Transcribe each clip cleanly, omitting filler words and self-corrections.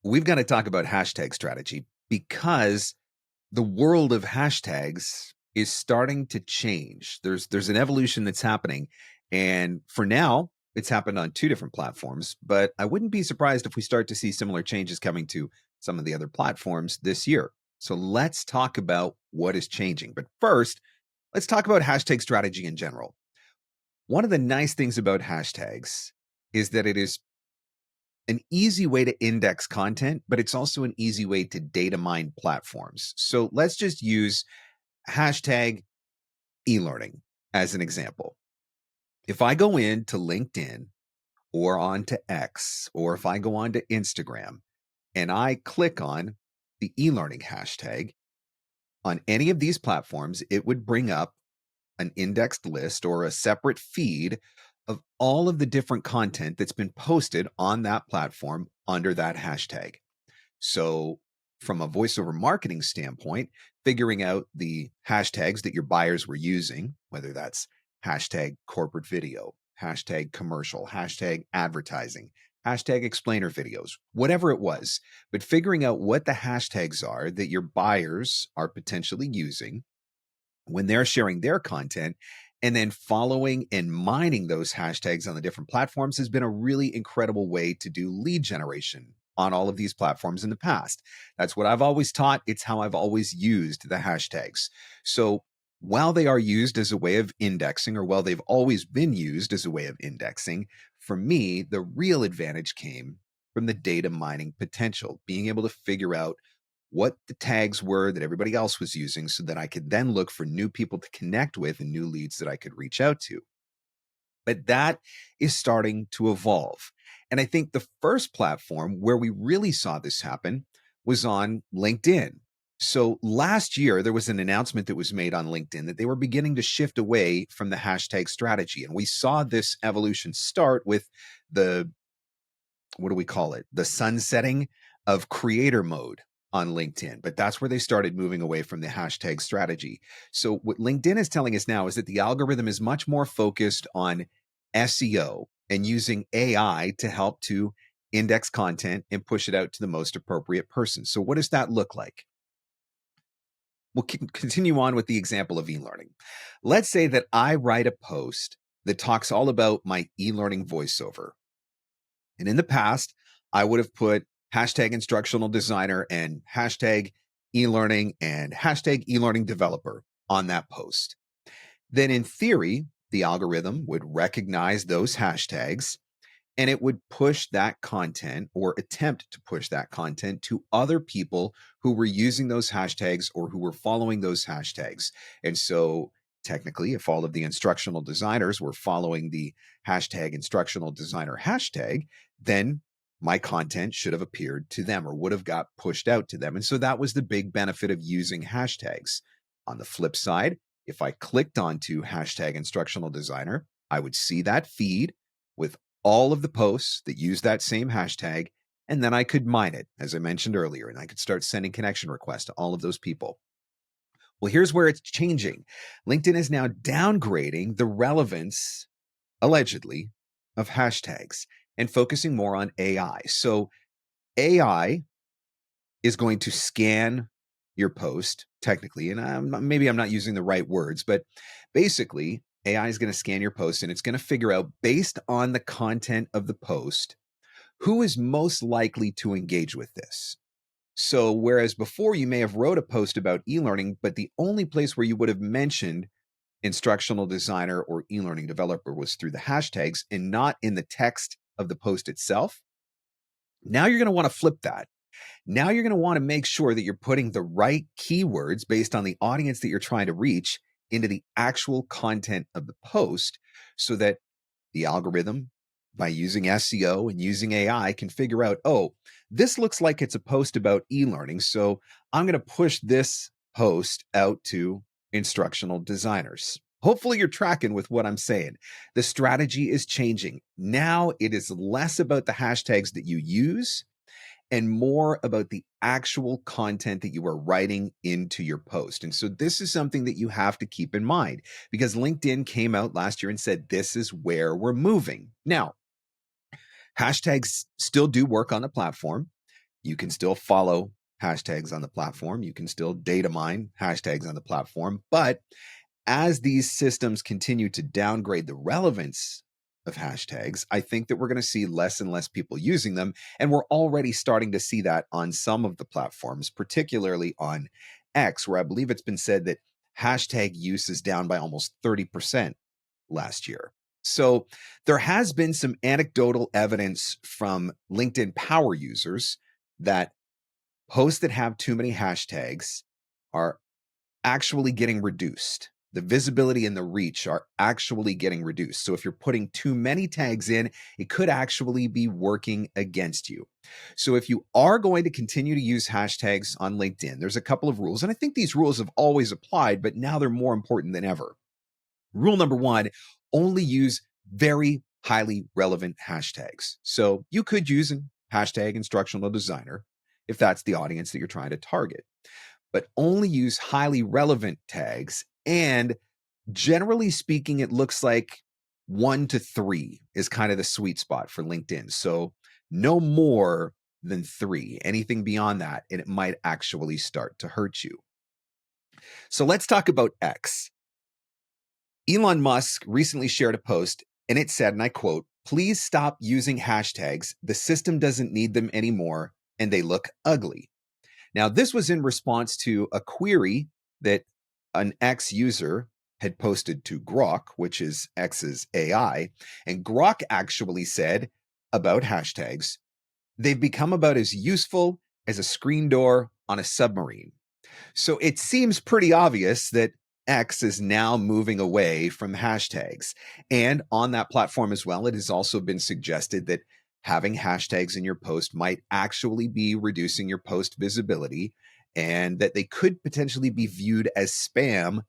we've got to talk about hashtag strategy because the world of hashtags is starting to change. There's an evolution that's happening. And for now, it's happened on two different platforms, but I wouldn't be surprised if we start to see similar changes coming to some of the other platforms this year. So let's talk about what is changing. But first, let's talk about hashtag strategy in general. One of the nice things about hashtags is that it is an easy way to index content, but it's also an easy way to data mine platforms. So let's just use hashtag e-learning as an example. If I go into LinkedIn or onto X, or if I go onto Instagram and I click on the e-learning hashtag on any of these platforms, it would bring up an indexed list or a separate feed of all of the different content that's been posted on that platform under that hashtag. So, from a voiceover marketing standpoint, figuring out the hashtags that your buyers were using, whether that's hashtag corporate video, hashtag commercial, hashtag advertising, hashtag explainer videos, whatever it was, but figuring out what the hashtags are that your buyers are potentially using when they're sharing their content, and then following and mining those hashtags on the different platforms has been a really incredible way to do lead generation on all of these platforms in the past. That's what I've always taught. It's how I've always used the hashtags. So while they are used as a way of indexing, or while they've always been used as a way of indexing, for me, the real advantage came from the data mining potential, being able to figure out what the tags were that everybody else was using so that I could then look for new people to connect with and new leads that I could reach out to. But that is starting to evolve. And I think the first platform where we really saw this happen was on LinkedIn. So last year, there was an announcement that was made on LinkedIn that they were beginning to shift away from the hashtag strategy. And we saw this evolution start with the, what do we call it? The sunsetting of creator mode on LinkedIn, but that's where they started moving away from the hashtag strategy. So what LinkedIn is telling us now is that the algorithm is much more focused on SEO and using AI to help to index content and push it out to the most appropriate person. So what does that look like? We'll continue on with the example of e-learning. Let's say that I write a post that talks all about my e-learning voiceover. And in the past, I would have put hashtag instructional designer and hashtag e-learning and hashtag e-learning developer on that post. Then in theory, the algorithm would recognize those hashtags and it would push that content or attempt to push that content to other people who were using those hashtags or who were following those hashtags. And so technically, if all of the instructional designers were following the hashtag instructional designer hashtag, then my content should have appeared to them or would have got pushed out to them. And so that was the big benefit of using hashtags. On the flip side, if I clicked onto hashtag instructional designer, I would see that feed with all of the posts that use that same hashtag, and then I could mine it, as I mentioned earlier, and I could start sending connection requests to all of those people. Well, here's where it's changing. LinkedIn is now downgrading the relevance, allegedly, of hashtags and focusing more on AI. So AI is going to scan your post, technically, and maybe I'm not using the right words, but basically, AI is going to scan your post and it's going to figure out, based on the content of the post, who is most likely to engage with this. So whereas before you may have wrote a post about e-learning, but the only place where you would have mentioned instructional designer or e-learning developer was through the hashtags and not in the text of the post itself, now you're going to want to flip that. Now you're going to want to make sure that you're putting the right keywords based on the audience that you're trying to reach into the actual content of the post so that the algorithm, by using SEO and using AI, can figure out, oh, this looks like it's a post about e-learning, so I'm going to push this post out to instructional designers. Hopefully you're tracking with what I'm saying. The strategy is changing. Now it is less about the hashtags that you use and more about the actual content that you are writing into your post. And so this is something that you have to keep in mind because LinkedIn came out last year and said, this is where we're moving. Now, hashtags still do work on the platform. You can still follow hashtags on the platform. You can still data mine hashtags on the platform. But as these systems continue to downgrade the relevance of hashtags, I think that we're going to see less and less people using them. And we're already starting to see that on some of the platforms, particularly on X, where I believe it's been said that hashtag use is down by almost 30% last year. So there has been some anecdotal evidence from LinkedIn power users that posts that have too many hashtags are actually getting reduced. The visibility and the reach are actually getting reduced. So if you're putting too many tags in, it could actually be working against you. So if you are going to continue to use hashtags on LinkedIn, there's a couple of rules. And I think these rules have always applied, but now they're more important than ever. Rule number one, only use very highly relevant hashtags. So you could use a hashtag instructional designer if that's the audience that you're trying to target, but only use highly relevant tags. And generally speaking, it looks like 1 to 3 is kind of the sweet spot for LinkedIn. So no more than 3. Anything beyond that, and it might actually start to hurt you. So let's talk about X. Elon Musk recently shared a post, and it said, and I quote, "Please stop using hashtags. The system doesn't need them anymore, and they look ugly." Now, this was in response to a query that an X user had posted to Grok, which is X's AI. And Grok actually said about hashtags, "They've become about as useful as a screen door on a submarine." So it seems pretty obvious that X is now moving away from hashtags. And on that platform as well, it has also been suggested that having hashtags in your post might actually be reducing your post visibility and that they could potentially be viewed as spam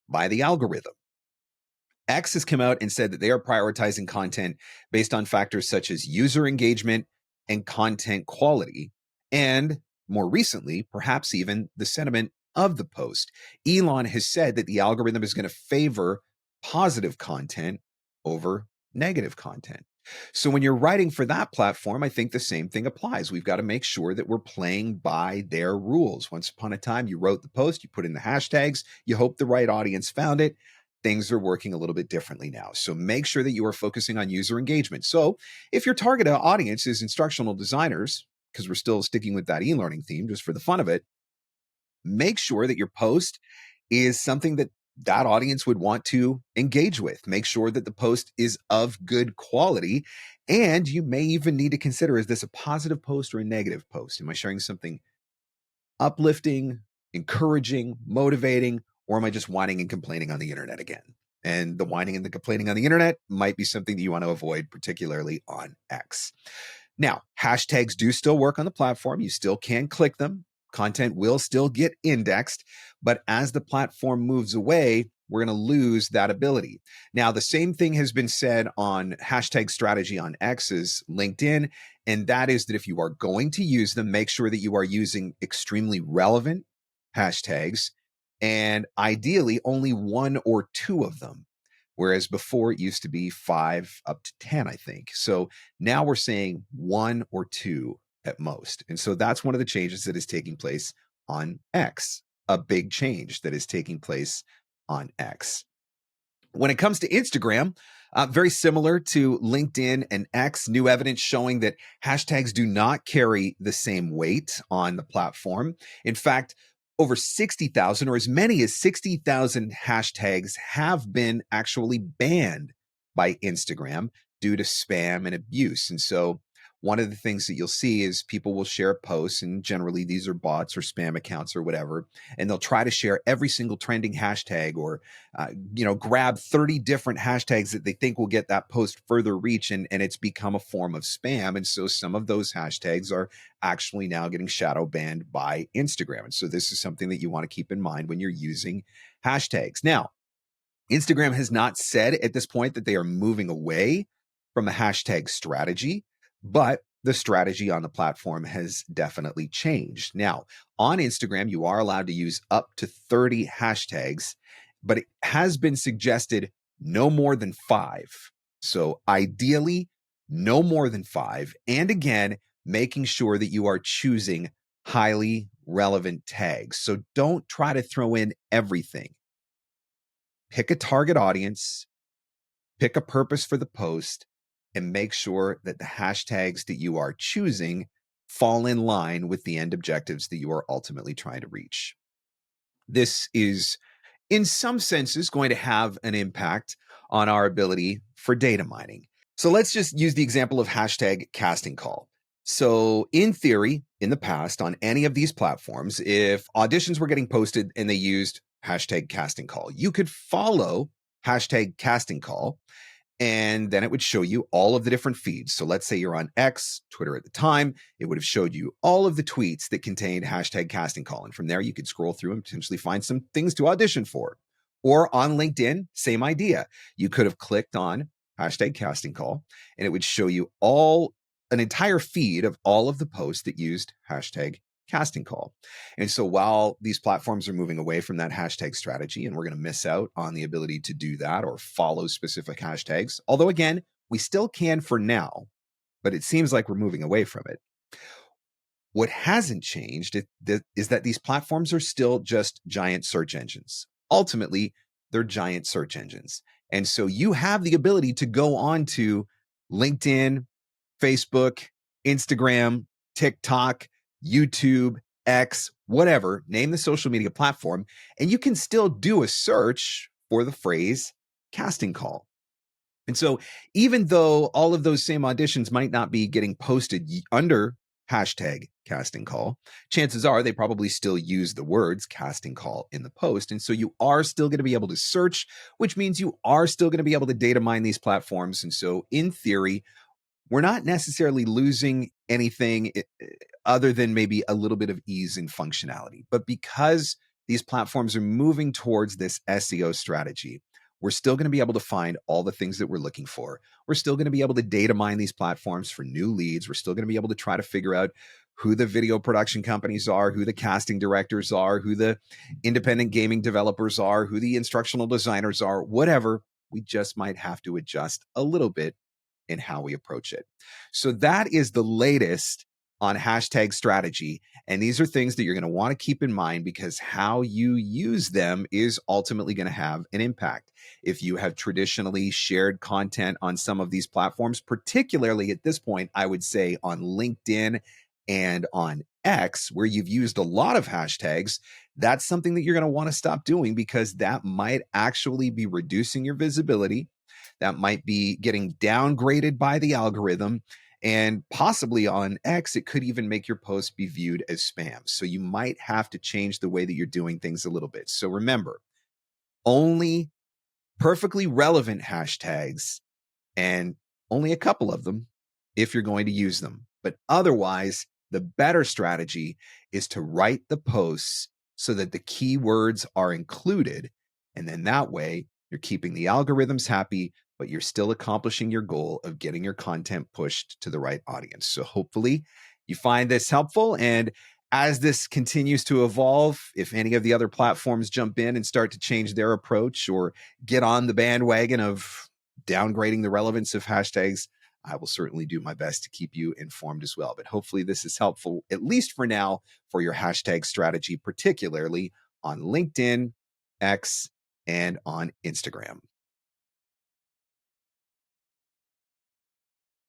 by the algorithm. X has come out and said that they are prioritizing content based on factors such as user engagement and content quality, and more recently, perhaps even the sentiment of the post. Elon has said that the algorithm is going to favor positive content over negative content. So when you're writing for that platform, I think the same thing applies. We've got to make sure that we're playing by their rules. Once upon a time, you wrote the post, you put in the hashtags, you hope the right audience found it. Things are working a little bit differently now. So make sure that you are focusing on user engagement. So if your target audience is instructional designers, because we're still sticking with that e-learning theme just for the fun of it, make sure that your post is something that that audience would want to engage with. Make sure that the post is of good quality. And you may even need to consider, is this a positive post or a negative post? Am I sharing something uplifting, encouraging, motivating, or am I just whining and complaining on the internet again? And the whining and the complaining on the internet might be something that you want to avoid, particularly on X. Now, hashtags do still work on the platform. You still can click them. Content will still get indexed, but as the platform moves away, we're going to lose that ability. Now, the same thing has been said on hashtag strategy on X's LinkedIn, and that is that if you are going to use them, make sure that you are using extremely relevant hashtags and ideally only 1 or 2 of them. Whereas before it used to be 5 up to 10, I think. So now we're saying 1 or 2 at most. And so that's one of the changes that is taking place on X, a big change that is taking place on X. When it comes to Instagram, very similar to LinkedIn and X, new evidence showing that hashtags do not carry the same weight on the platform. In fact, over 60,000 or as many as 60,000 hashtags have been actually banned by Instagram due to spam and abuse. And so one of the things that you'll see is people will share posts, and generally these are bots or spam accounts or whatever, and they'll try to share every single trending hashtag or, grab 30 different hashtags that they think will get that post further reach, and it's become a form of spam. And so some of those hashtags are actually now getting shadow banned by Instagram. And so this is something that you want to keep in mind when you're using hashtags. Now, Instagram has not said at this point that they are moving away from a hashtag strategy, but the strategy on the platform has definitely changed. Now, on Instagram, you are allowed to use up to 30 hashtags, but it has been suggested no more than 5. So ideally, no more than 5. And again, making sure that you are choosing highly relevant tags. So don't try to throw in everything. Pick a target audience, pick a purpose for the post, and make sure that the hashtags that you are choosing fall in line with the end objectives that you are ultimately trying to reach. This is, in some senses, going to have an impact on our ability for data mining. So let's just use the example of hashtag casting call. So in theory, in the past, on any of these platforms, if auditions were getting posted and they used hashtag casting call, you could follow hashtag casting call, and then it would show you all of the different feeds. So let's say you're on X, Twitter at the time, it would have showed you all of the tweets that contained hashtag casting call. And from there, you could scroll through and potentially find some things to audition for. Or on LinkedIn, same idea. You could have clicked on hashtag casting call, and it would show you an entire feed of all of the posts that used hashtag casting call. And so while these platforms are moving away from that hashtag strategy, and we're going to miss out on the ability to do that or follow specific hashtags, although again, we still can for now, but it seems like we're moving away from it. What hasn't changed is that these platforms are still just giant search engines. Ultimately, they're giant search engines. And so you have the ability to go on to LinkedIn, Facebook, Instagram, TikTok, YouTube, X, whatever, name the social media platform, and you can still do a search for the phrase casting call. And so even though all of those same auditions might not be getting posted under hashtag casting call, chances are they probably still use the words casting call in the post. And so you are still going to be able to search, which means you are still going to be able to data mine these platforms. And so in theory, we're not necessarily losing anything other than maybe a little bit of ease and functionality. But because these platforms are moving towards this SEO strategy, we're still going to be able to find all the things that we're looking for. We're still going to be able to data mine these platforms for new leads. We're still going to be able to try to figure out who the video production companies are, who the casting directors are, who the independent gaming developers are, who the instructional designers are, whatever. We just might have to adjust a little bit in how we approach it. So that is the latest on hashtag strategy. And these are things that you're going to want to keep in mind because how you use them is ultimately going to have an impact. If you have traditionally shared content on some of these platforms, particularly at this point, I would say on LinkedIn and on X, where you've used a lot of hashtags, that's something that you're going to want to stop doing because that might actually be reducing your visibility. That might be getting downgraded by the algorithm. And possibly on X, it could even make your post be viewed as spam. So you might have to change the way that you're doing things a little bit. So remember, only perfectly relevant hashtags and only a couple of them if you're going to use them. But otherwise, the better strategy is to write the posts so that the keywords are included. And then that way, you're keeping the algorithms happy, but you're still accomplishing your goal of getting your content pushed to the right audience. So hopefully you find this helpful. And as this continues to evolve, if any of the other platforms jump in and start to change their approach or get on the bandwagon of downgrading the relevance of hashtags, I will certainly do my best to keep you informed as well. But hopefully this is helpful, at least for now, for your hashtag strategy, particularly on LinkedIn, X, and on Instagram.